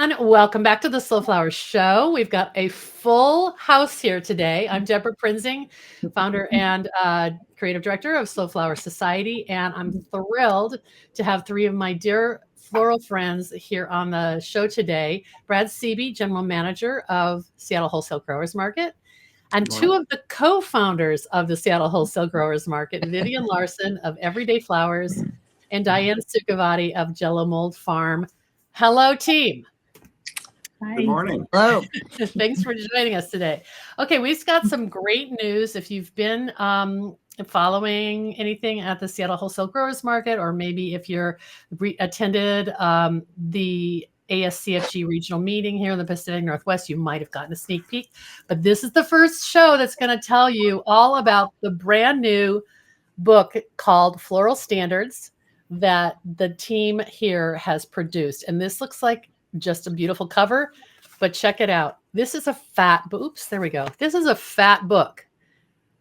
And welcome back to the Slow Flower Show. We've got a full house here today. I'm Deborah Prinzing, founder and creative director of Slow Flower Society, and I'm thrilled to have three of my dear floral friends here on the show today. Brad Siebe, general manager of Seattle Wholesale Growers Market, and two of the co-founders of the Seattle Wholesale Growers Market, Vivian Larson of Everyday Flowers and Diane Szukokvathy of Jello Mold Farm. Hello, team. Hi. Good morning. Hello. Thanks for joining us today. Okay, we've got some great news. If you've been following anything at the Seattle Wholesale Growers Market, or maybe if you're attended the ASCFG regional meeting here in the Pacific Northwest, you might have gotten a sneak peek. But this is the first show that's going to tell you all about the brand new book called Floral Standards that the team here has produced. And this looks like just a beautiful cover, but check it out. This is a fat book. Oops, there we go. This is a fat book.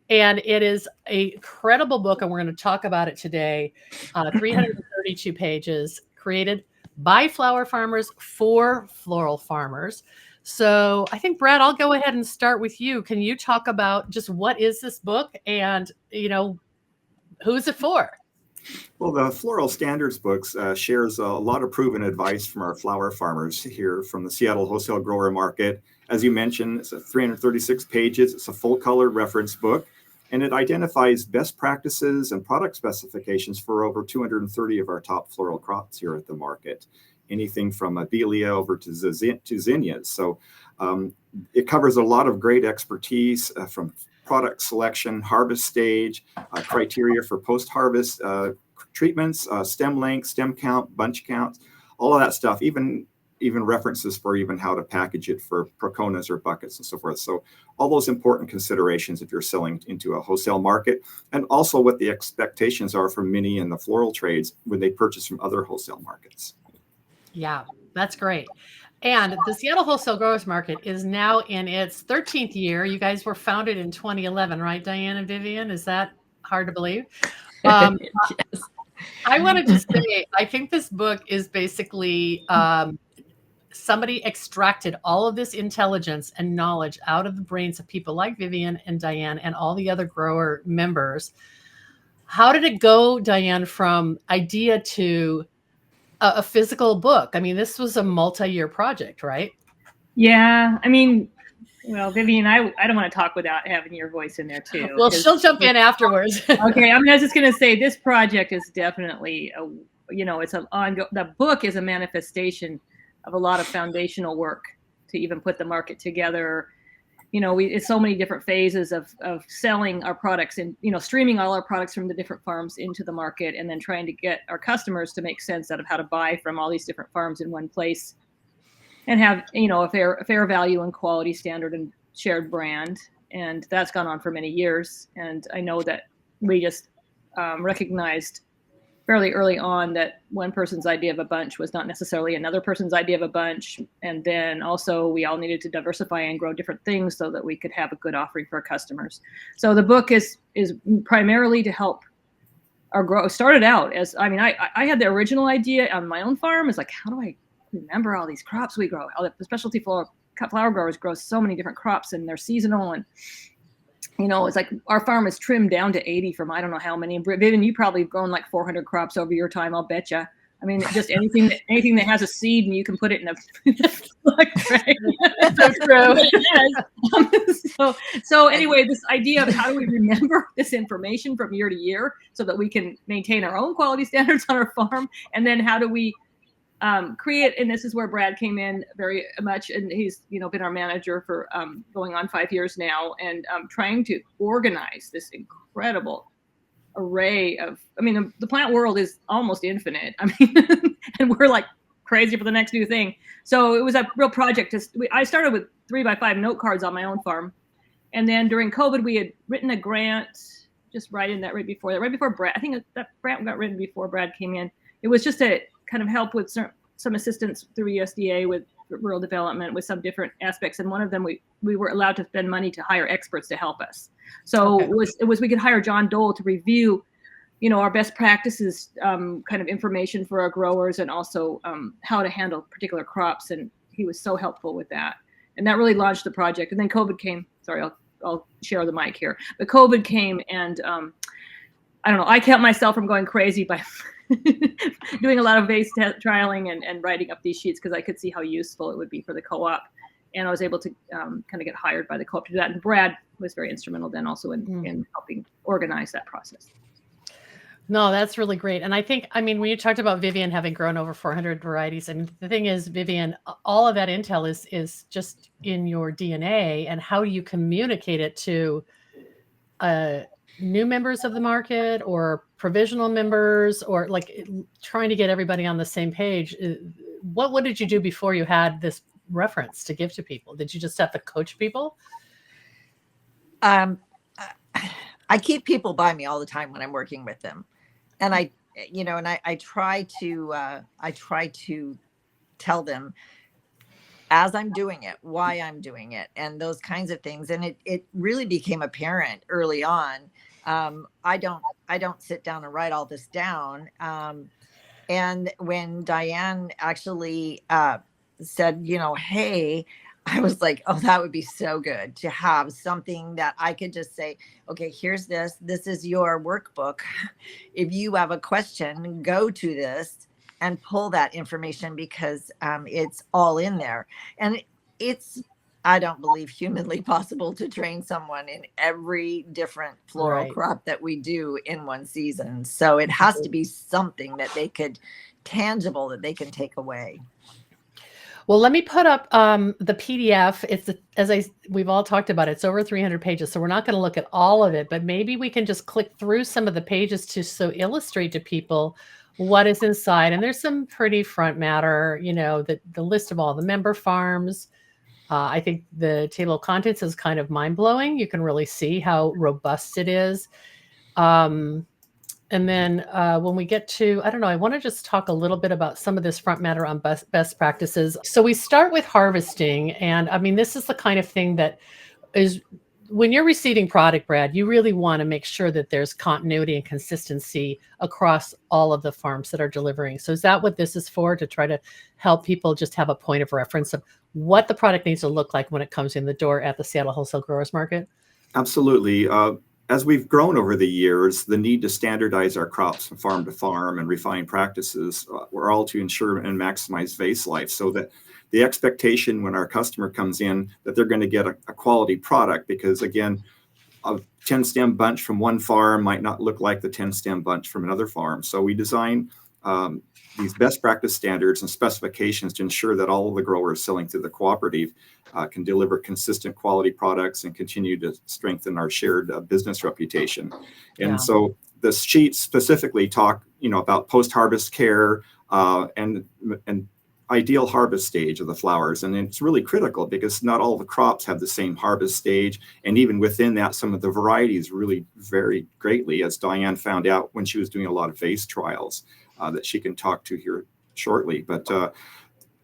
And it is a credible book, and we're going to talk about it today. 332 pages, created by flower farmers for floral farmers. So I think, Brad, I'll go ahead and start with you. Can you talk about just what is this book and, who's it for? Well, the Floral Standards books shares a lot of proven advice from our flower farmers here from the Seattle Wholesale Grower Market. As you mentioned, it's 336 pages. It's a full-color reference book, and it identifies best practices and product specifications for over 230 of our top floral crops here at the market, anything from Abelia over to Zinnia. So it covers a lot of great expertise from product selection, harvest stage, criteria for post-harvest treatments, stem length, stem count, bunch count, all of that stuff, even references for even how to package it for proponas or buckets and so forth. So all those important considerations if you're selling into a wholesale market, and also what the expectations are from many in the floral trades when they purchase from other wholesale markets. Yeah, that's great. And the Seattle Wholesale Growers Market is now in its 13th year. You guys were founded in 2011, right, Diane and Vivian? Is that hard to believe? Yes. I wanted to say, I think this book is basically somebody extracted all of this intelligence and knowledge out of the brains of people like Vivian and Diane and all the other grower members. How did it go, Diane, from idea to a physical book? I mean, this was a multi-year project, right? Yeah. I mean, well, Vivian, I don't want to talk without having your voice in there too. Well, she'll jump in afterwards. Okay. I mean, I was just going to say this project is definitely, it's an ongoing, the book is a manifestation of a lot of foundational work to even put the market together. It's so many different phases of selling our products and, streaming all our products from the different farms into the market, and then trying to get our customers to make sense out of how to buy from all these different farms in one place and have, a fair value and quality standard and shared brand. And that's gone on for many years. And I know that we just recognized fairly early on that one person's idea of a bunch was not necessarily another person's idea of a bunch. And then also we all needed to diversify and grow different things so that we could have a good offering for our customers. So the book is primarily to help our grow. Started out as, I had the original idea on my own farm. It's like, how do I remember all these crops we grow? All the specialty flower growers grow so many different crops, and they're seasonal, and it's like our farm is trimmed down to 80 from I don't know how many. Vivian, you probably have grown like 400 crops over your time, I'll bet you. I mean, just anything that has a seed and you can put it in a so true. So anyway, this idea of how do we remember this information from year to year so that we can maintain our own quality standards on our farm, and then how do we create, and this is where Brad came in very much, and he's been our manager for going on 5 years now, and trying to organize this incredible array of, the plant world is almost infinite. And we're like crazy for the next new thing. So it was a real project. I started with 3x5 note cards on my own farm, and then during COVID we had written a grant just right before Brad. I think that grant got written before Brad came in. It was just to kind of help with some assistance through USDA with rural development with some different aspects. And one of them, we were allowed to spend money to hire experts to help us. So okay. it was we could hire John Dole to review, our best practices kind of information for our growers, and also how to handle particular crops. And he was so helpful with that. And that really launched the project. And then COVID came. Sorry, I'll share the mic here. But COVID came, and I don't know, I kept myself from going crazy by doing a lot of vase trialing and writing up these sheets, because I could see how useful it would be for the co-op. And I was able to kind of get hired by the co-op to do that. And Brad was very instrumental then also in helping organize that process. No, that's really great. And I think, I mean, when you talked about Vivian having grown over 400 varieties, and the thing is, Vivian, all of that intel is just in your DNA, and how you communicate it to new members of the market or provisional members, or like trying to get everybody on the same page. What did you do before you had this reference to give to people? Did you just have to coach people? I keep people by me all the time when I'm working with them. And I try to tell them as I'm doing it, why I'm doing it, and those kinds of things. And it really became apparent early on. I don't sit down and write all this down. And when Diane actually said, hey, I was like, oh, that would be so good to have something that I could just say, okay, here's this. This is your workbook. If you have a question, go to this and pull that information, because it's all in there. And it's, I don't believe, humanly possible to train someone in every different floral crop that we do in one season. So it has to be something that they could, tangible, that they can take away. Well, let me put up the PDF. It's we've all talked about it. It's over 300 pages, so we're not going to look at all of it, but maybe we can just click through some of the pages to illustrate to people what is inside. And there's some pretty front matter, the list of all the member farms. I think the table of contents is kind of mind blowing. You can really see how robust it is. And then when we get to, I don't know, I want to just talk a little bit about some of this front matter on best practices. So we start with harvesting. And I mean, this is the kind of thing that is, when you're receiving product, Brad, you really want to make sure that there's continuity and consistency across all of the farms that are delivering. So is that what this is for, to try to help people just have a point of reference of what the product needs to look like when it comes in the door at the Seattle Wholesale Growers Market? Absolutely. As we've grown over the years, the need to standardize our crops from farm to farm and refine practices were all to ensure and maximize vase life, so that the expectation when our customer comes in that they're going to get a quality product, because again, a 10-stem bunch from one farm might not look like the 10-stem bunch from another farm. So we design these best practice standards and specifications to ensure that all of the growers selling through the cooperative can deliver consistent quality products and continue to strengthen our shared business reputation. And so the sheets specifically talk, about post-harvest care and ideal harvest stage of the flowers. And it's really critical, because not all the crops have the same harvest stage. And even within that, some of the varieties really vary greatly, as Diane found out when she was doing a lot of vase trials that she can talk to here shortly. But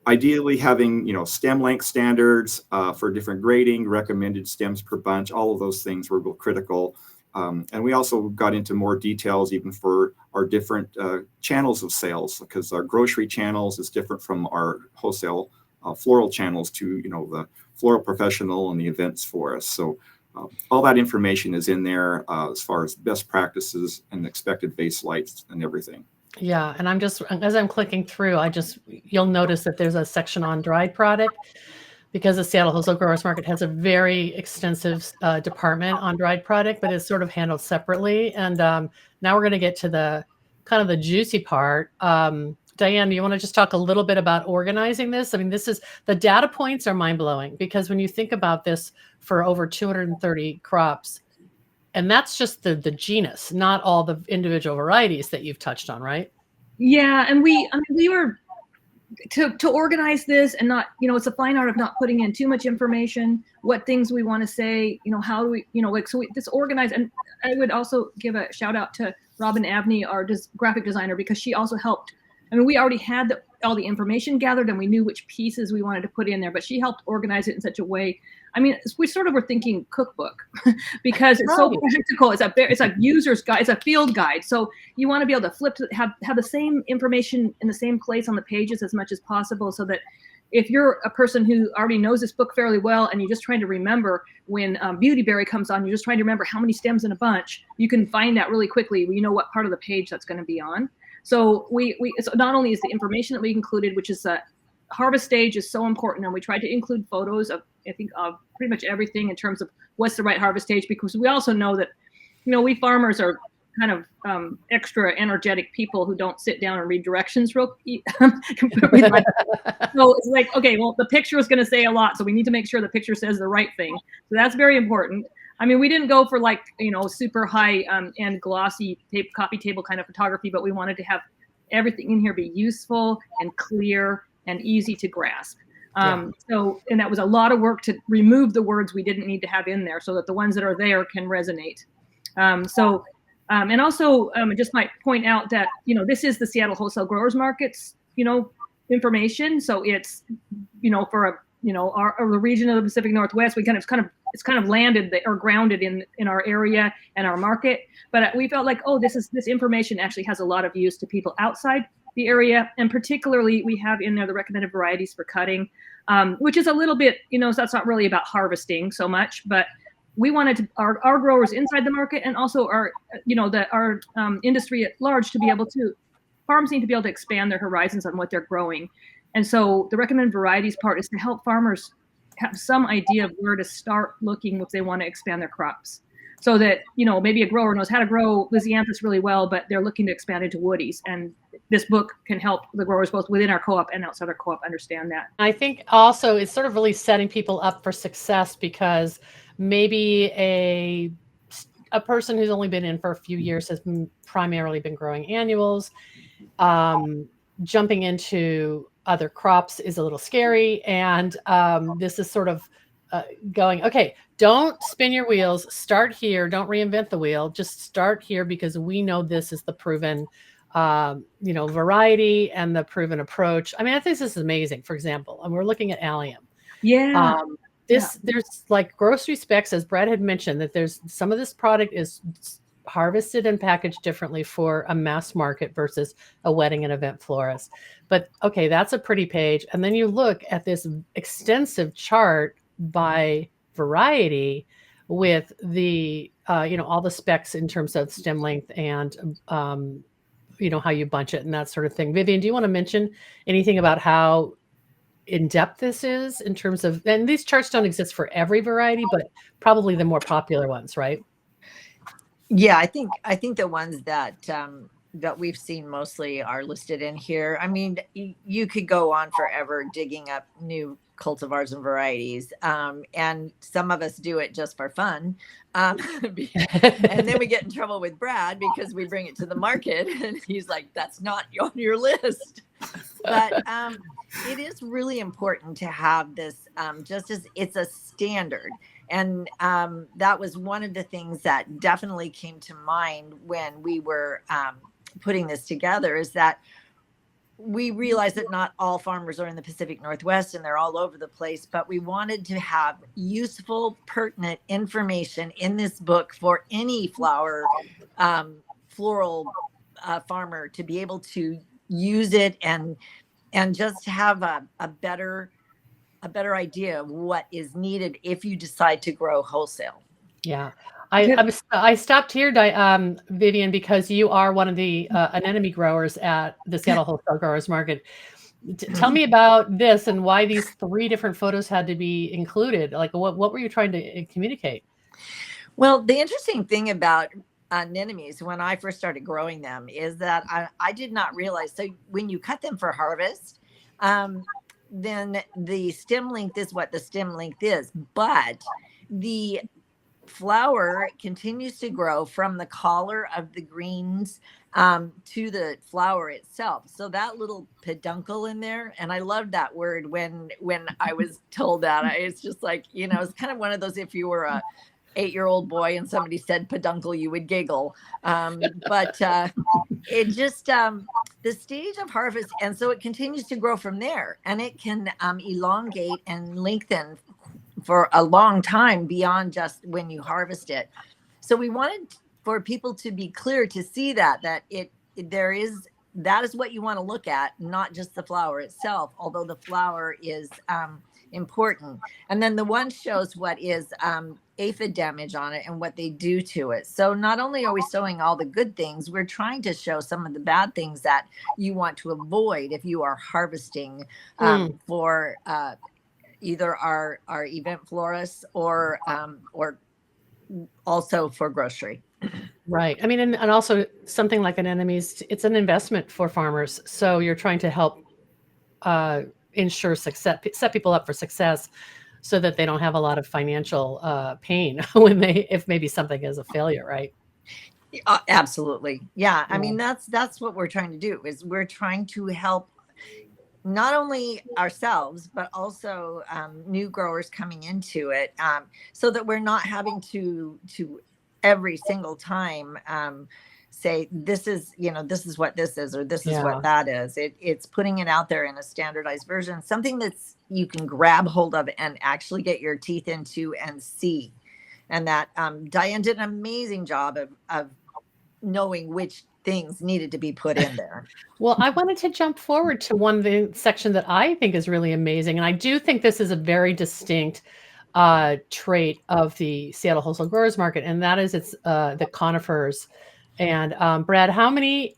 ideally having, stem length standards for different grading, recommended stems per bunch, all of those things were real critical. And we also got into more details even for our different channels of sales, because our grocery channels is different from our wholesale floral channels to, the floral professional and the events for us. So all that information is in there as far as best practices and expected vase lights and everything. Yeah. And as I'm clicking through, you'll notice that there's a section on dried product, because the Seattle Wholesale Growers Market has a very extensive department on dried product, but it's sort of handled separately. And now we're going to get to the kind of the juicy part. Diane, do you want to just talk a little bit about organizing this? I mean, the data points are mind blowing, because when you think about this for over 230 crops, and that's just the genus, not all the individual varieties that you've touched on, right? Yeah. And we were to organize this, and not, it's a fine art of not putting in too much information, what things we want to say, how do we, this organize. And I would also give a shout out to Robin Abney, our graphic designer, because she also helped. I mean, we already had all the information gathered, and we knew which pieces we wanted to put in there, but she helped organize it in such a way. I mean, we sort of were thinking cookbook, because it's so practical. It's a user's guide. It's a field guide. So you want to be able to have the same information in the same place on the pages as much as possible, so that if you're a person who already knows this book fairly well and you're just trying to remember when Beautyberry comes on, you're just trying to remember how many stems in a bunch, you can find that really quickly. You know what part of the page that's going to be on. So so not only is the information that we included, which is harvest stage is so important, and we tried to include photos of, I think, of pretty much everything in terms of what's the right harvest stage, because we also know that, we farmers are kind of extra energetic people who don't sit down and read directions real so it's like, okay, well, the picture is going to say a lot, so we need to make sure the picture says the right thing. So that's very important. I mean, we didn't go for like, super high and glossy coffee table kind of photography, but we wanted to have everything in here be useful and clear and easy to grasp. And that was a lot of work to remove the words we didn't need to have in there so that the ones that are there can resonate. And also, I just might point out that, this is the Seattle Wholesale Growers Market's, information. So it's, for the region of the Pacific Northwest, it's kind of landed or grounded in our area and our market. But we felt like, this information actually has a lot of use to people outside the area. And particularly, we have in there the recommended varieties for cutting, which is a little bit, so that's not really about harvesting so much, but we wanted our growers inside the market and also our industry at large to be able to, farms need to be able to expand their horizons on what they're growing. And so the recommended varieties part is to help farmers have some idea of where to start looking if they want to expand their crops. So that, maybe a grower knows how to grow Lysianthus really well, but they're looking to expand into woodies. And this book can help the growers both within our co-op and outside our co-op understand that. I think also it's sort of really setting people up for success, because maybe a person who's only been in for a few years has primarily been growing annuals. Jumping into other crops is a little scary. And this is sort of going, okay, don't spin your wheels. Start here. Don't reinvent the wheel. Just start here, because we know this is the proven, variety and the proven approach. I mean, I think this is amazing. For example, and we're looking at allium. Yeah. There's like grocery specs, as Brad had mentioned, that there's some of this product is harvested and packaged differently for a mass market versus a wedding and event florist. But okay, that's a pretty page. And then you look at this extensive chart by variety with the, all the specs in terms of stem length and, how you bunch it and that sort of thing. Vivian, do you want to mention anything about how in-depth this is in terms of, and these charts don't exist for every variety, but probably the more popular ones, right? Yeah, I think the ones that we've seen mostly are listed in here. I mean, you could go on forever digging up new cultivars and varieties, and some of us do it just for fun, and then we get in trouble with Brad because we bring it to the market and he's like, that's not on your list. But it is really important to have this, just as it's a standard. And that was one of the things that definitely came to mind when we were putting this together, is that we realized that not all farmers are in the Pacific Northwest and they're all over the place, but we wanted to have useful, pertinent information in this book for any floral farmer to be able to use it and just have a better idea of what is needed if you decide to grow wholesale. Yeah. I stopped here, Vivian, because you are one of the anemone growers at the Seattle Wholesale Growers Market. Tell me about this and why these 3 different photos had to be included. Like, what were you trying to communicate? Well, the interesting thing about anemones when I first started growing them is that I did not realize. So when you cut them for harvest, then the stem length is what the stem length is, but the flower continues to grow from the collar of the greens to the flower itself. So that little peduncle in there, and I love that word when I was told that, it's just like, it's kind of one of those, if you were a 8-year-old boy and somebody said peduncle, you would giggle. But it just, the stage of harvest, and so it continues to grow from there, and it can elongate and lengthen for a long time beyond just when you harvest it. So we wanted for people to be clear to see that there is that is what you want to look at, not just the flower itself, although the flower is important. And then the one shows what is aphid damage on it and what they do to it. So not only are we showing all the good things, we're trying to show some of the bad things that you want to avoid if you are harvesting for either our event florists or also for grocery. Right. I mean, and also something like an enemies, it's an investment for farmers. So you're trying to help ensure success, set people up for success so that they don't have a lot of financial pain if maybe something is a failure, right? Absolutely. Yeah. I mean, that's what we're trying to do, is we're trying to help not only ourselves, but also new growers coming into it, so that we're not having to every single time say, this is what this is, or this is what that is. It's putting it out there in a standardized version, something that's you can grab hold of and actually get your teeth into and see. And that Diane did an amazing job of knowing which things needed to be put in there. Well, I wanted to jump forward to the section that I think is really amazing. And I do think this is a very distinct trait of the Seattle Wholesale Growers Market, and that is the conifers. And Brad, how many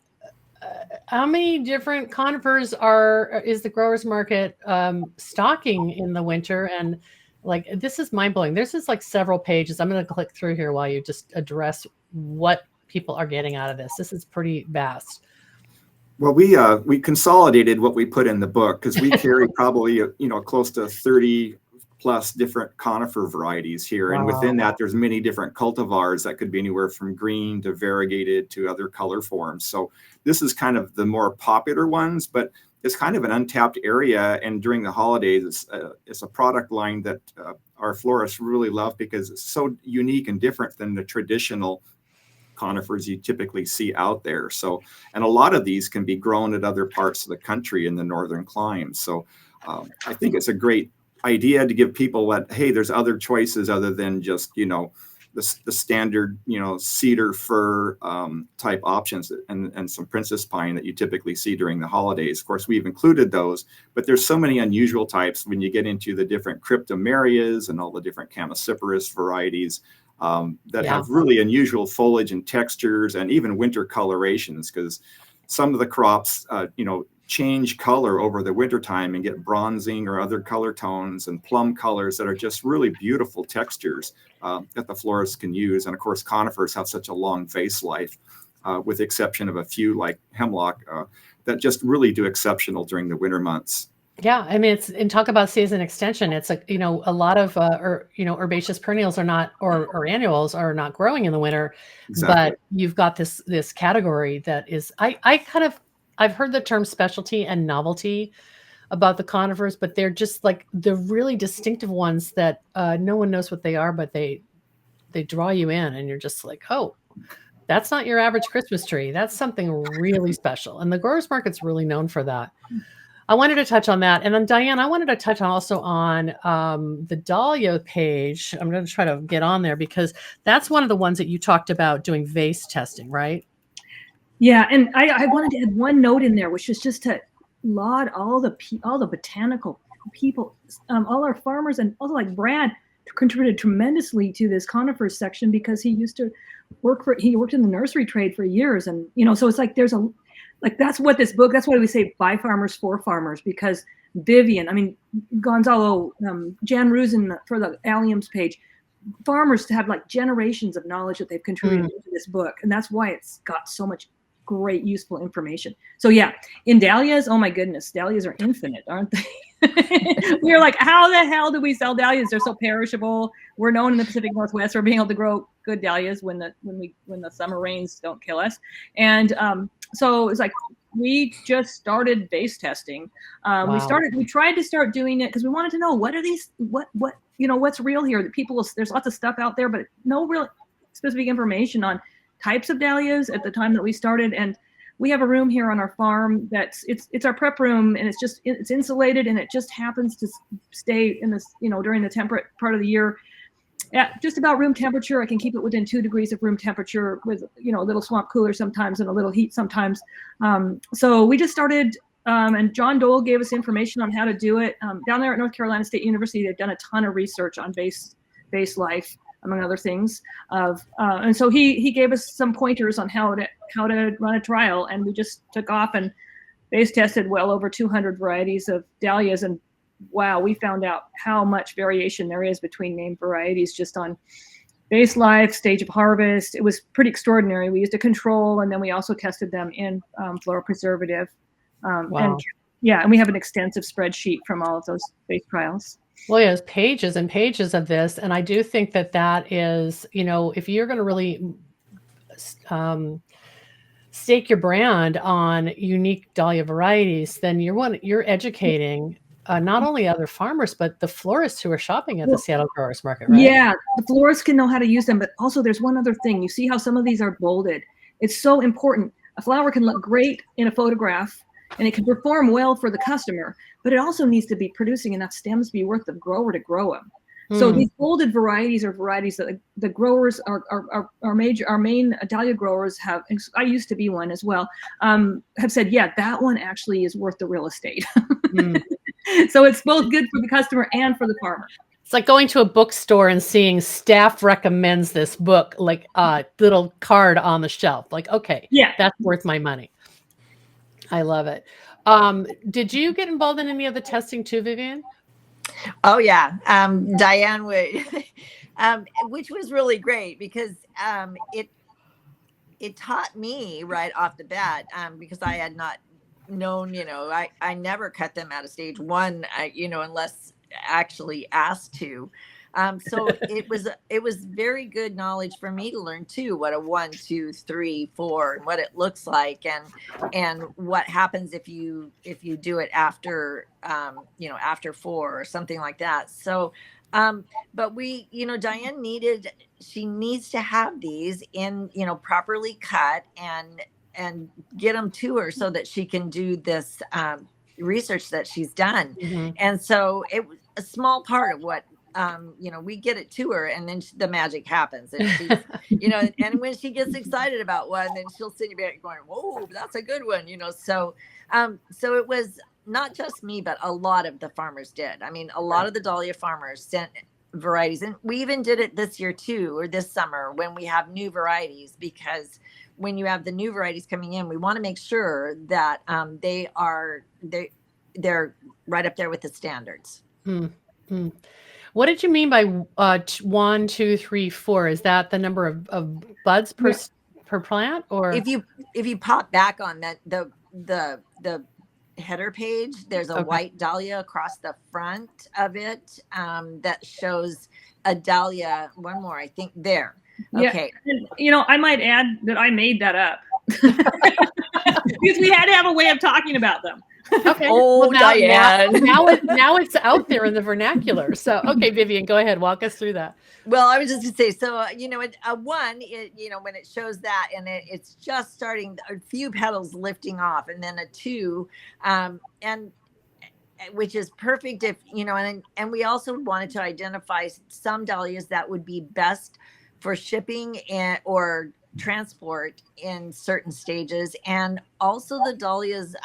different conifers is the growers market stocking in the winter? And like, this is mind blowing. This is like several pages. I'm going to click through here while you just address what people are getting out of this. This is pretty vast. Well, we consolidated what we put in the book, because we carry probably close to 30 plus different conifer varieties here. Wow. And within that, there's many different cultivars that could be anywhere from green to variegated to other color forms. So this is kind of the more popular ones, but it's kind of an untapped area. And during the holidays, it's a product line that our florists really love, because it's so unique and different than the traditional conifers you typically see out there. So, and a lot of these can be grown at other parts of the country in the northern climes. So I think it's a great idea to give people hey, there's other choices other than just, the standard, cedar fir type options and some princess pine that you typically see during the holidays. Of course, we've included those, but there's so many unusual types when you get into the different cryptomerias and all the different Chamaecyparis varieties that have really unusual foliage and textures, and even winter colorations, because some of the crops, change color over the wintertime and get bronzing or other color tones and plum colors that are just really beautiful textures that the florists can use. And of course, conifers have such a long vase life, with the exception of a few like hemlock that just really do exceptional during the winter months. Yeah, I mean, and talk about season extension. It's like, a lot of herbaceous perennials are not, or annuals are not growing in the winter. Exactly. But you've got this category that is, I've heard the term specialty and novelty about the conifers, but they're just like the really distinctive ones that no one knows what they are, but they draw you in, and you're just like, oh, that's not your average Christmas tree. That's something really special. And the growers market's really known for that. I wanted to touch on that. And then Diane, I wanted to touch also on the dahlia page. I'm going to try to get on there, because that's one of the ones that you talked about doing vase testing, right? Yeah, and I wanted to add one note in there, which is just to laud all the botanical people, all our farmers, and also like Brad contributed tremendously to this conifers section, because he used to worked in the nursery trade for years, and so it's like that's what this book. That's why we say by farmers for farmers, because Vivian, I mean Gonzalo, Jan Rusin for the alliums page, farmers have like generations of knowledge that they've contributed to this book, and that's why it's got so much great useful information. So yeah, in dahlias, oh my goodness, dahlias are infinite, aren't they? We're like, how the hell do we sell dahlias? They're so perishable. We're known in the Pacific Northwest for being able to grow good dahlias when the summer rains don't kill us. And so it's like, we just started vase testing. Wow. We tried to start doing it because we wanted to know, what are these, what's real here? There's lots of stuff out there, but no real specific information on types of dahlias at the time that we started. And we have a room here on our farm it's our prep room, and it's insulated, and it just happens to stay in this, during the temperate part of the year. at just about room temperature. I can keep it within 2 degrees of room temperature with, a little swamp cooler sometimes and a little heat sometimes. So we just started, and John Dole gave us information on how to do it. Down there at North Carolina State University, they've done a ton of research on base life, among other things. And so he gave us some pointers on how to run a trial, and we just took off and base tested well over 200 varieties of dahlias, and wow, we found out how much variation there is between named varieties just on base life, stage of harvest. It was pretty extraordinary. We used a control, and then we also tested them in floral preservative. Wow. And we have an extensive spreadsheet from all of those base trials. Well, yeah, there's pages and pages of this. And I do think that is, if you're going to really stake your brand on unique dahlia varieties, then you're educating not only other farmers, but the florists who are shopping at the Seattle Growers Market, right? Yeah, the florists can know how to use them, but also there's one other thing. You see how some of these are bolded. It's so important. A flower can look great in a photograph, and it can perform well for the customer, but it also needs to be producing enough stems to be worth the grower to grow them. So these bolded varieties are varieties that the growers, our main dahlia growers have, I used to be one as well, have said, yeah, that one actually is worth the real estate. So it's both good for the customer and for the farmer. It's like going to a bookstore and seeing staff recommends this book, like a little card on the shelf. Like, okay, yeah, that's worth my money. I love it. Did you get involved in any of the testing too, Vivian? Oh yeah, Diane would, which was really great because it taught me right off the bat, because I had not known, I never cut them out of stage 1, unless actually asked to. So it was very good knowledge for me to learn too, what a 1, 2, 3, 4, and what it looks like, and what happens if you do it after, after 4 or something like that. So, but we, Diane needs to have these in, properly cut and get them to her so that she can do this research that she's done. Mm-hmm. And so it was a small part of what, we get it to her, and then the magic happens, and she's, and when she gets excited about one, then she'll sit back going, whoa, that's a good one, so it was not just me, but a lot of the farmers did. I mean, a lot of the dahlia farmers sent varieties, and we even did it this year too, or this summer, when we have new varieties, because when you have the new varieties coming in, we want to make sure that they're right up there with the standards. Mm-hmm. What did you mean by 1, 2, 3, 4? Is that the number of buds per plant, or if you pop back on that the header page, there's a white dahlia across the front of it that shows a dahlia. One more, I think, there. Okay. Yeah. And, I might add that I made that up because we had to have a way of talking about them. Okay. Oh, well, Diane. Now it's out there in the vernacular. So, okay, Vivian, go ahead. Walk us through that. Well, I was just going to say, so, a 1, when it shows that, and it's just starting, a few petals lifting off, and then a 2, and which is perfect if, and we also wanted to identify some dahlias that would be best for shipping or transport in certain stages, and also the dahlias,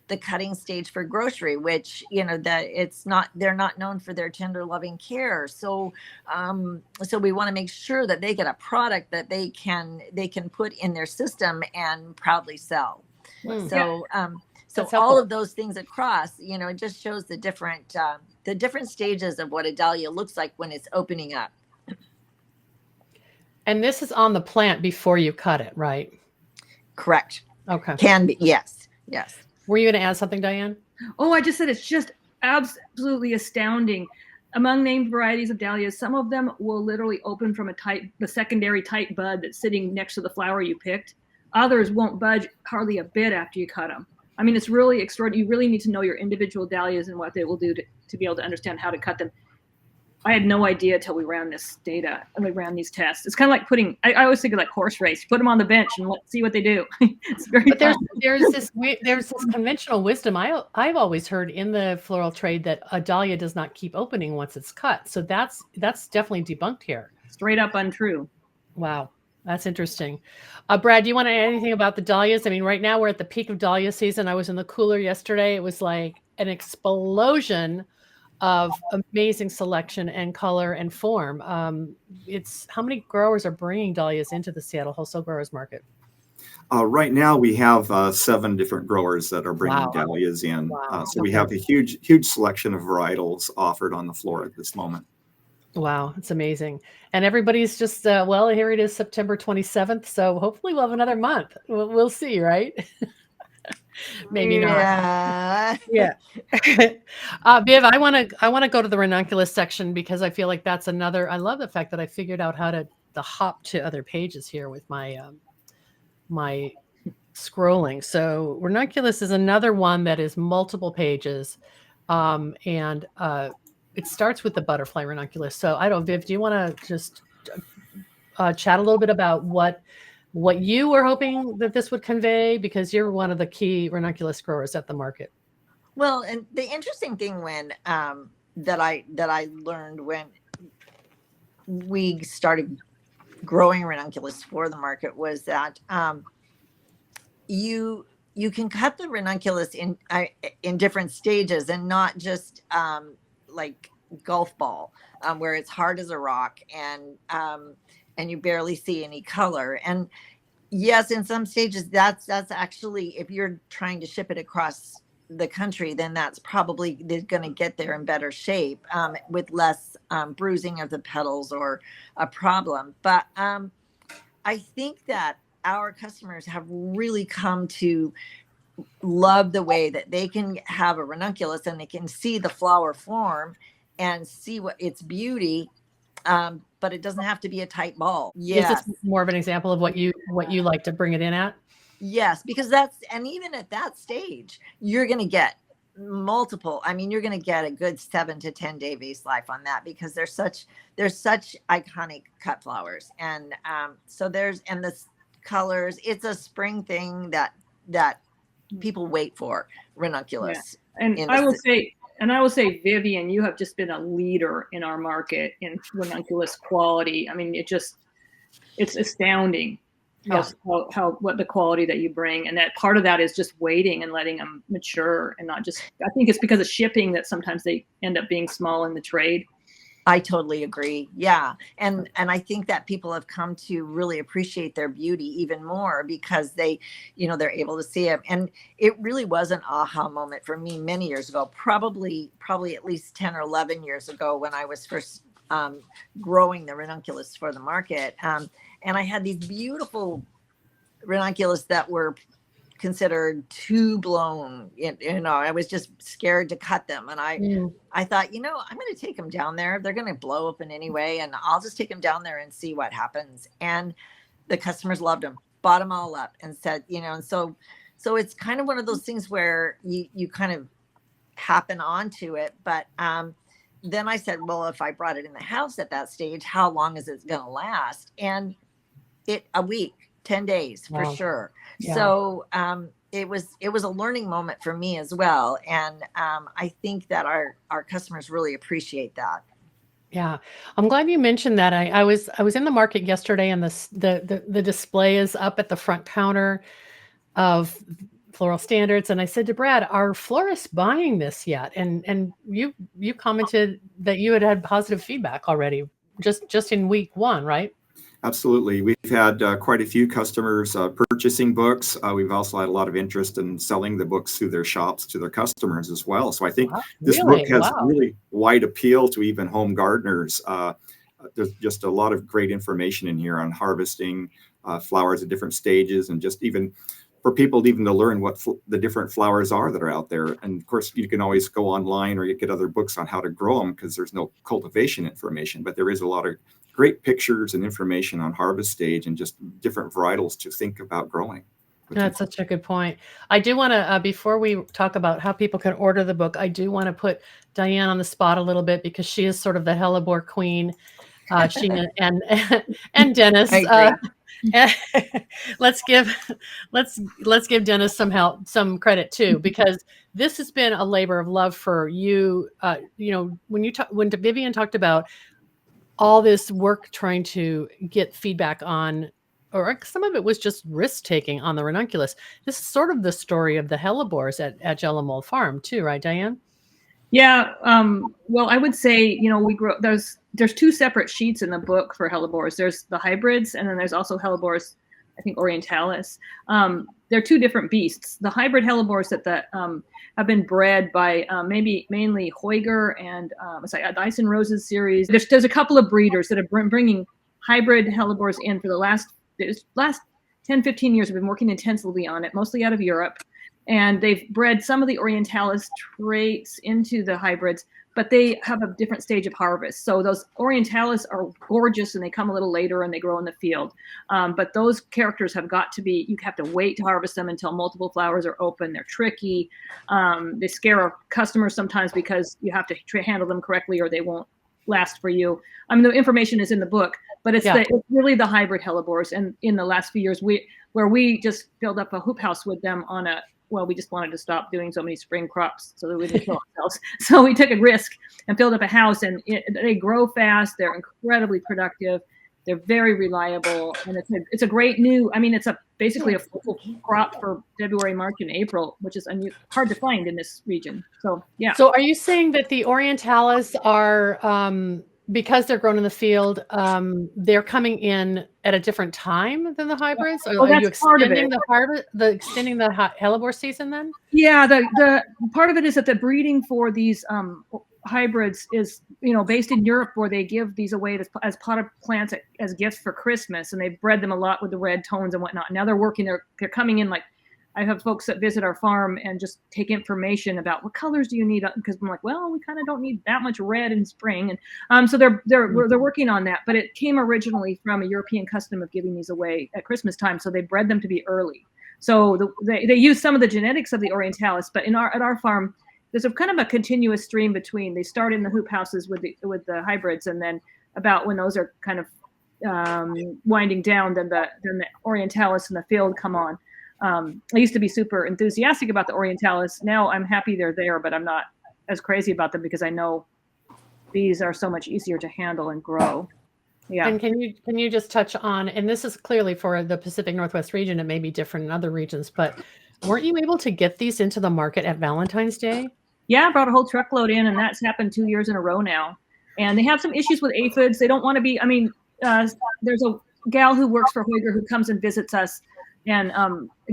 the cutting stage for grocery, which they're not known for their tender loving care. So we want to make sure that they get a product that they can put in their system and proudly sell. So all of those things across, it just shows the different stages of what a dahlia looks like when it's opening up. And this is on the plant before you cut it, right? Correct. Okay. Can be. Yes. Were you going to add something, Diane? Oh, I just said it's just absolutely astounding. Among named varieties of dahlias, some of them will literally open from the secondary tight bud that's sitting next to the flower you picked. Others won't budge hardly a bit after you cut them. I mean, it's really extraordinary. You really need to know your individual dahlias and what they will do to be able to understand how to cut them. I had no idea till we ran this data and we ran these tests. It's kind of like putting, I always think of like horse race, put them on the bench and let's see what they do. It's very But fun. there's this conventional wisdom I've always heard in the floral trade that a dahlia does not keep opening once it's cut. So that's definitely debunked here. Straight up untrue. Wow. That's interesting. Brad, do you want to add anything about the dahlias? I mean, right now we're at the peak of dahlia season. I was in the cooler yesterday. It was like an explosion of amazing selection and color and form. It's how many growers are bringing dahlias into the Seattle Wholesale Growers Market? Right now, we have 7 different growers that are bringing dahlias in. Wow. So we have a huge selection of varietals offered on the floor at this moment. Wow, it's amazing. And everybody's just, well, here it is, September 27th. So hopefully we'll have another month. We'll see, right? Maybe not. Yeah. Viv, I want to go to the ranunculus section because I feel like that's another. I love the fact that I figured out how to hop to other pages here with my my scrolling. So ranunculus is another one that is multiple pages, and it starts with the butterfly ranunculus. So I don't, Viv, do you want to just chat a little bit about what you were hoping that this would convey, because you're one of the key ranunculus growers at the market? Well, and the interesting thing when that I learned when we started growing ranunculus for the market was that you can cut the ranunculus in different stages and not just like golf ball where it's hard as a rock and you barely see any color. And yes, in some stages, that's actually, if you're trying to ship it across the country, then that's probably going to get there in better shape with less bruising of the petals or a problem. But I think that our customers have really come to love the way that they can have a ranunculus and they can see the flower form and see what its beauty. But it doesn't have to be a tight ball. Yes. Is this more of an example of what you like to bring it in at? Yes, because and even at that stage, you're going to get multiple. I mean, you're going to get a good 7 to 10 day vase life on that because they're such iconic cut flowers. And so the colors, it's a spring thing that people wait for, ranunculus. Yeah. And I will say, Vivian, you have just been a leader in our market in ranunculus quality. I mean, it's astounding what the quality that you bring. And that part of that is just waiting and letting them mature and not just, I think it's because of shipping that sometimes they end up being small in the trade. I totally agree. Yeah. And I think that people have come to really appreciate their beauty even more because they're able to see it. And it really was an aha moment for me many years ago, probably at least 10 or 11 years ago when I was first growing the ranunculus for the market. And I had these beautiful ranunculus that were considered too blown. I was just scared to cut them. And I thought, I'm going to take them down there. They're going to blow open anyway. And I'll just take them down there and see what happens. And the customers loved them, bought them all up and said, and so it's kind of one of those things where you kind of happen onto it. But then I said, well, if I brought it in the house at that stage, how long is it going to last? And a week. 10 days for sure. Yeah. So it was a learning moment for me as well. And I think that our customers really appreciate that. Yeah. I'm glad you mentioned that. I was in the market yesterday and the display is up at the front counter of Floral Standards. And I said to Brad, are florists buying this yet? And you commented that you had positive feedback already just in week 1, right? Absolutely. We've had quite a few customers purchasing books. We've also had a lot of interest in selling the books through their shops to their customers as well. So I think this book has really wide appeal to even home gardeners. There's just a lot of great information in here on harvesting flowers at different stages, and just even for people even to learn what the different flowers are that are out there. And of course, you can always go online or you get other books on how to grow them because there's no cultivation information, but there is a lot of great pictures and information on harvest stage and just different varietals to think about growing That's such a good point. I do want to, before we talk about how people can order the book, I do want to put Diane on the spot a little bit because she is sort of the hellebore queen. She and Dennis. I agree. Let's give Dennis some help, some credit too, because this has been a labor of love for you. When Vivian talked about all this work trying to get feedback on, or some of it was just risk taking on the ranunculus. This is sort of the story of the hellebores at Jello Mold Farm too, right, Diane? Yeah. Well, I would say, we grow, there's two separate sheets in the book for hellebores. There's the hybrids, and then there's also hellebores, I think orientalis. They're two different beasts. The hybrid hellebores that have been bred by mainly Heuger and the Ice and Roses series. There's a couple of breeders that are bringing hybrid hellebores in for the last 10, 15 years. We've been working intensively on it, mostly out of Europe. And they've bred some of the orientalis traits into the hybrids, but they have a different stage of harvest. So those orientalis are gorgeous and they come a little later and they grow in the field. But those characters have got to be, you have to wait to harvest them until multiple flowers are open. They're tricky. They scare our customers sometimes because you have to handle them correctly or they won't last for you. I mean, the information is in the book, but it's really the hybrid hellebores. And in the last few years, we just filled up a hoop house with them we just wanted to stop doing so many spring crops so that we didn't kill ourselves. So we took a risk and filled up a house, and they grow fast. They're incredibly productive. They're very reliable, and it's a great it's basically a full crop for February, March, and April, which is hard to find in this region. So yeah. So are you saying that the orientalis are because they're grown in the field, they're coming in at a different time than the hybrids? Or are you extending extending the hellebore season then? Yeah, the part of it is that the breeding for these hybrids is based in Europe, where they give these away as potted plants as gifts for Christmas, and they've bred them a lot with the red tones and whatnot. Now they're coming in like. I have folks that visit our farm and just take information about what colors do you need, because I'm like, well, we kind of don't need that much red in spring, and so they're working on that. But it came originally from a European custom of giving these away at Christmas time, so they bred them to be early. So they use some of the genetics of the orientalis, but at our farm, there's a kind of a continuous stream between. They start in the hoop houses with the hybrids, and then about when those are kind of winding down, then the orientalis in the field come on. I used to be super enthusiastic about the orientalis. Now I'm happy they're there, but I'm not as crazy about them because I know these are so much easier to handle and grow. Yeah. And can you just touch on, and this is clearly for the Pacific Northwest region, it may be different in other regions, but weren't you able to get these into the market at Valentine's Day? Yeah, I brought a whole truckload in, and that's happened 2 years in a row now. And they have some issues with aphids. They don't want to be, there's a gal who works for Heuger who comes and visits us and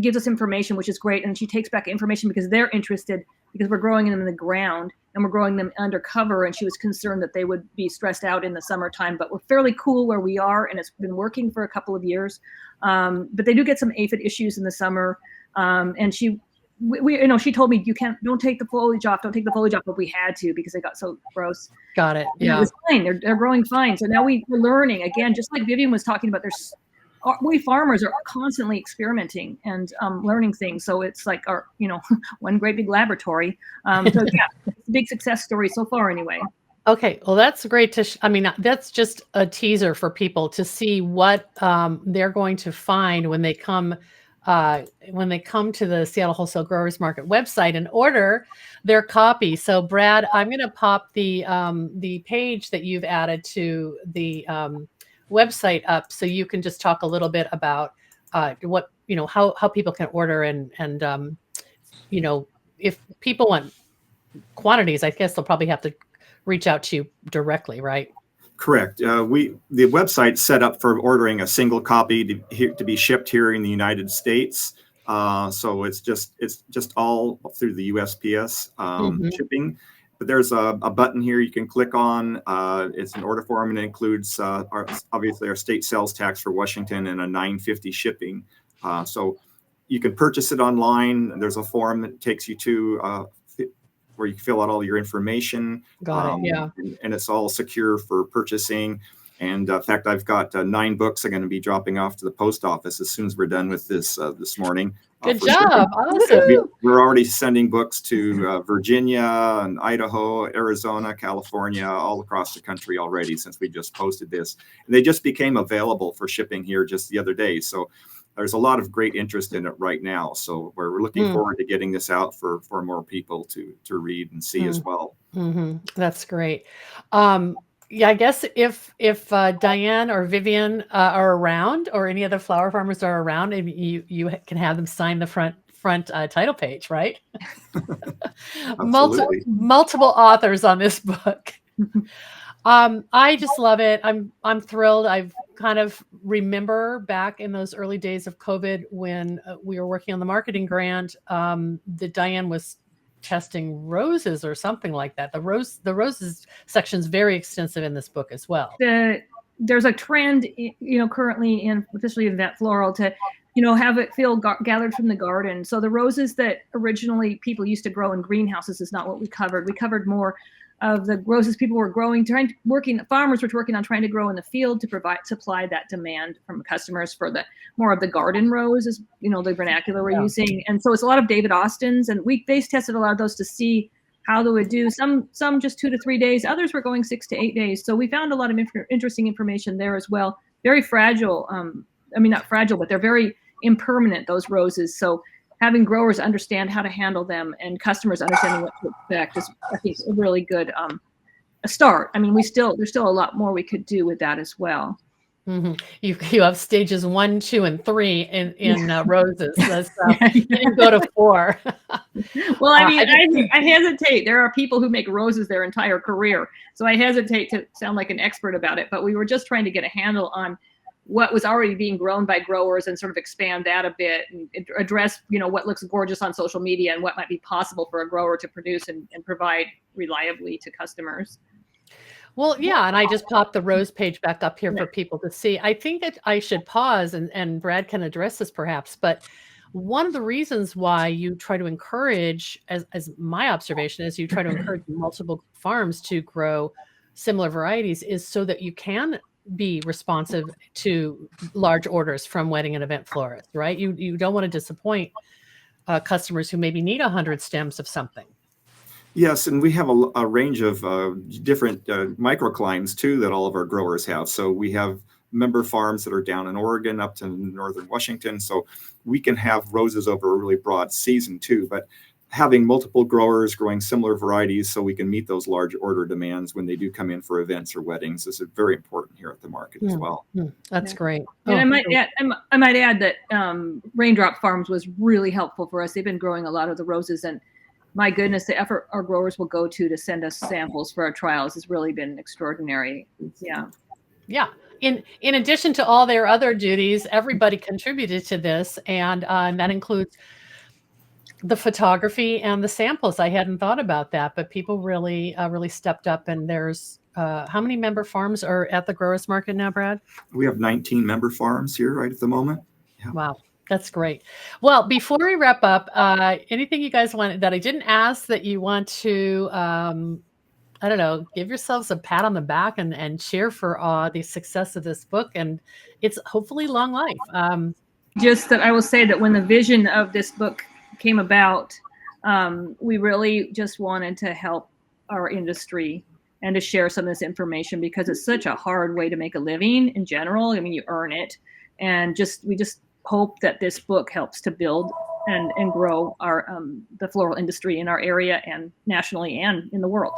gives us information, which is great. And she takes back information because they're interested, because we're growing them in the ground and we're growing them under cover. And she was concerned that they would be stressed out in the summertime, but we're fairly cool where we are, and it's been working for a couple of years. But they do get some aphid issues in the summer. And she told me, don't take the foliage off, but we had to because they got so gross. Got it. Yeah. It was fine. They're growing fine. So now we're learning again, just like Vivian was talking about, we farmers are constantly experimenting and learning things. So it's like our, one great big laboratory. So yeah, it's a big success story so far anyway. Okay. Well, that's great that's just a teaser for people to see what they're going to find when they come to the Seattle Wholesale Growers Market website and order their copy. So Brad, I'm going to pop the page that you've added to the website up, so you can just talk a little bit about what how people can order and if people want quantities, I guess they'll probably have to reach out to you directly, right? Correct. The website's set up for ordering a single copy to be shipped here in the United States. So it's just all through the USPS shipping. But there's a button here you can click on. It's an order form, and it includes obviously our state sales tax for Washington and a $9.50 shipping. So you can purchase it online. There's a form that takes you to where you can fill out all your information. Got it. Yeah. And it's all secure for purchasing. And in fact, I've got 9 books I'm going to be dropping off to the post office as soon as we're done with this morning. Good job. Shipping. Awesome. We're already sending books to Virginia and Idaho, Arizona, California, all across the country already since we just posted this. And they just became available for shipping here just the other day. So there's a lot of great interest in it right now. So we're looking forward to getting this out for more people to read and see as well. That's great. Yeah, I guess if Diane or Vivian are around, or any other flower farmers are around, maybe you can have them sign the front title page, right? multiple authors on this book. I just love it. I'm thrilled. I've kind of remember back in those early days of COVID when we were working on the marketing grant, that Diane was testing roses or something like that. The roses section is very extensive in this book as well. There's a trend, currently in, especially in that floral, to, have it feel gathered from the garden. So the roses that originally people used to grow in greenhouses is not what we covered. We covered more of the roses people were growing, farmers were working on trying to grow in the field to supply that demand from customers for the more of the garden rose, is the vernacular we're using. And so it's a lot of David Austin's, and we base tested a lot of those to see how they would do. Some just 2 to 3 days, others were going 6 to 8 days. So we found a lot of interesting information there as well. Very fragile. Not fragile, but they're very impermanent, those roses. So having growers understand how to handle them and customers understanding what to expect is, I think, a really good a start. There's still a lot more we could do with that as well. You have stages 1, 2, and 3 in roses. You can go to 4. Well, I hesitate. There are people who make roses their entire career, so I hesitate to sound like an expert about it. But we were just trying to get a handle on what was already being grown by growers and sort of expand that a bit and address, what looks gorgeous on social media and what might be possible for a grower to produce and provide reliably to customers. Well, yeah, and I just popped the rose page back up here for people to see. I think that I should pause, and Brad can address this perhaps, but one of the reasons why you try to encourage, as my observation is, you try to encourage multiple farms to grow similar varieties is so that you can be responsive to large orders from wedding and event florists, right? You don't want to disappoint customers who maybe need 100 stems of something. Yes, and we have a range of different microclimes too that all of our growers have. So we have member farms that are down in Oregon up to northern Washington. So we can have roses over a really broad season too. But having multiple growers growing similar varieties so we can meet those large order demands when they do come in for events or weddings is very important here at the market as well. That's great. And I might add that Raindrop Farms was really helpful for us. They've been growing a lot of the roses, and my goodness, the effort our growers will go to send us samples for our trials has really been extraordinary. Yeah. In addition to all their other duties, everybody contributed to this, and that includes the photography and the samples. I hadn't thought about that, but people really stepped up. And there's how many member farms are at the Growers Market now, Brad? We have 19 member farms here right at the moment. Yeah. Wow. That's great. Well, before we wrap up, anything you guys want that I didn't ask that you want to, I don't know, give yourselves a pat on the back and cheer for the success of this book and its hopefully long life. Just that I will say that when the vision of this book came about, we really just wanted to help our industry and to share some of this information because it's such a hard way to make a living in general. You earn it, and we just hope that this book helps to build and grow our the floral industry in our area and nationally and in the world.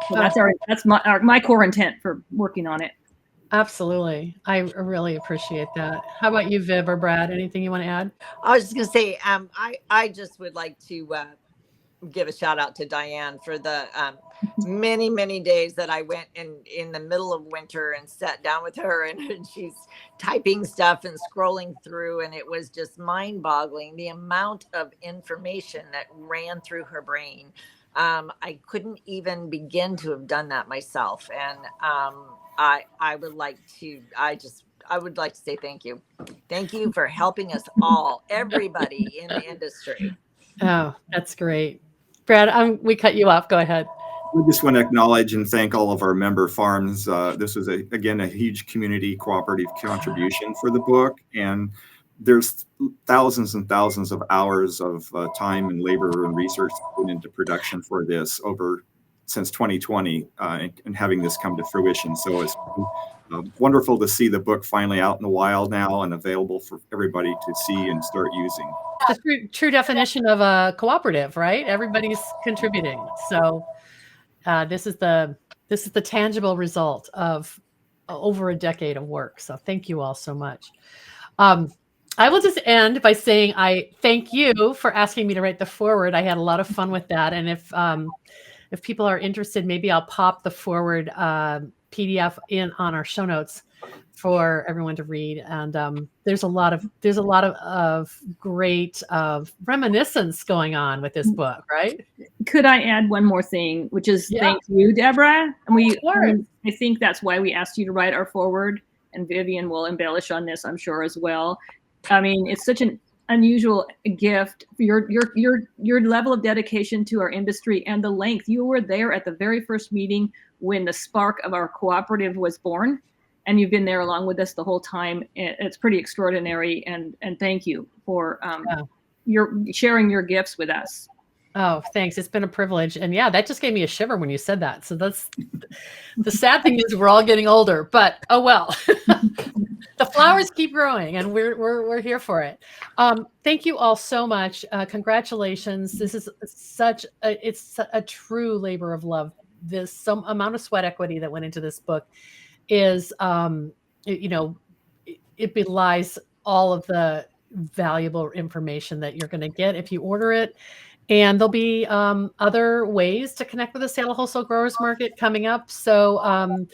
So that's my core intent for working on it. Absolutely. I really appreciate that. How about you, Viv or Brad? Anything you want to add? I was just going to say, I just would like to give a shout out to Diane for the many, many days that I went in the middle of winter and sat down with her and she's typing stuff and scrolling through. And it was just mind boggling the amount of information that ran through her brain. I couldn't even begin to have done that myself. And I would like to say thank you. Thank you for helping us all, everybody in the industry. Oh, that's great. Brad, we cut you off. Go ahead. I just want to acknowledge and thank all of our member farms. This was, again, a huge community cooperative contribution for the book. And there's thousands and thousands of hours of time and labor and research put into production for this since 2020 and having this come to fruition. So it's wonderful to see the book finally out in the wild now and available for everybody to see and start using. The true definition of a cooperative, right? Everybody's contributing. So this is the tangible result of over a decade of work. So thank you all so much. I will just end by saying I thank you for asking me to write the foreword. I had a lot of fun with that. And if people are interested, maybe I'll pop the foreword PDF on our show notes for everyone to read. And there's a lot of great reminiscence going on with this book, right? Could I add one more thing, which is thank you, Deborah. And I think that's why we asked you to write our foreword, and Vivian will embellish on this, I'm sure, as well. I mean, it's such an unusual gift. Your level of dedication to our industry and the length. You were there at the very first meeting when the spark of our cooperative was born, and you've been there along with us the whole time. It's pretty extraordinary, and thank you for your sharing your gifts with us. Oh, thanks. It's been a privilege. And yeah, that just gave me a shiver when you said that. So that's the sad thing is we're all getting older, but oh well. The flowers keep growing and we're here for it. Thank you all so much. Congratulations. This is it's a true labor of love. Some amount of sweat equity that went into this book is it belies all of the valuable information that you're going to get if you order it. And there'll be other ways to connect with the Seattle Wholesale Growers Market coming up. So,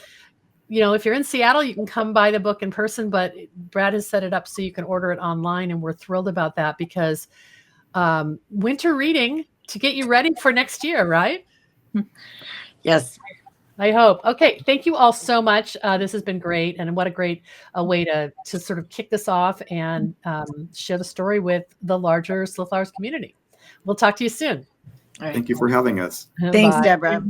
if you're in Seattle, you can come buy the book in person, but Brad has set it up so you can order it online. And we're thrilled about that because winter reading to get you ready for next year, right? Yes. I hope. Okay. Thank you all so much. This has been great. And what a great way to sort of kick this off and share the story with the larger Slow Flowers community. We'll talk to you soon. Thank you for having us. Thanks, Bye. Deborah.